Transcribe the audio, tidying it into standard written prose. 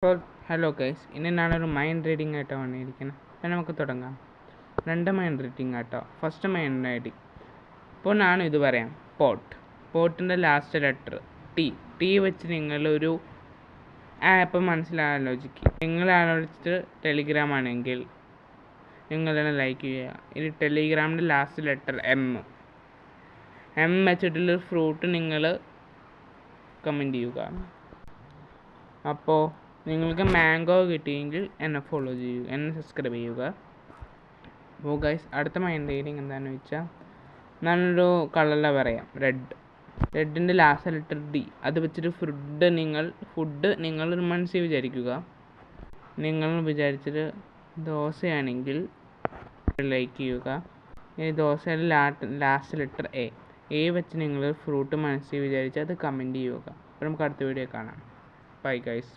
അപ്പോൾ hello guys, ഇനി ഞാനൊരു മൈൻഡ് റീഡിംഗ് ആയിട്ടാണ് വന്നിരിക്കുന്നത്. അപ്പോൾ നമുക്ക് തുടങ്ങാം. 2 മൈൻഡ് റീഡിംഗ് ആട്ടോ. First mind reading. ഇപ്പോൾ ഞാൻ ഇത് പറയാം. പോട്ടിൻ്റെ ലാസ്റ്റ് ലെറ്റർ ടി വെച്ച് നിങ്ങളൊരു ആപ്പ് മനസ്സിലാലോചിക്കുക. നിങ്ങൾ ആലോചിച്ചിട്ട് ടെലിഗ്രാം ആണെങ്കിൽ നിങ്ങൾ തന്നെ ലൈക്ക് ചെയ്യുക. ഇനി ടെലിഗ്രാമിൻ്റെ ലാസ്റ്റ് ലെറ്റർ എം വെച്ചിട്ടുള്ളൊരു ഫ്രൂട്ട് നിങ്ങൾ കമൻറ്റ് ചെയ്യുക. അപ്പോൾ നിങ്ങൾക്ക് മാംഗോ കിട്ടിയെങ്കിൽ എന്നെ ഫോളോ ചെയ്യുക, എന്നെ സബ്സ്ക്രൈബ് ചെയ്യുക. അപ്പോൾ ഗൈസ്, അടുത്ത മൈൻഡ് റീഡിങ് എന്താണെന്ന് വെച്ചാൽ ഞാനൊരു കളറിലെ പറയാം. റെഡിൻ്റെ ലാസ്റ്റ് ലെറ്റർ ഡി. അത് വെച്ചിട്ട് ഫുഡ് നിങ്ങളൊരു മനസ്സിൽ വിചാരിക്കുക. നിങ്ങൾ വിചാരിച്ചിട്ട് ദോശയാണെങ്കിൽ ലൈക്ക് ചെയ്യുക. ഈ ദോശയുടെ ലാസ്റ്റ് ലെറ്റർ എ വെച്ച് നിങ്ങൾ ഫ്രൂട്ട് മനസ്സിൽ വിചാരിച്ച് അത് കമൻറ്റ് ചെയ്യുക. അപ്പോൾ നമുക്ക് അടുത്ത വീഡിയോ കാണാം. Bye guys.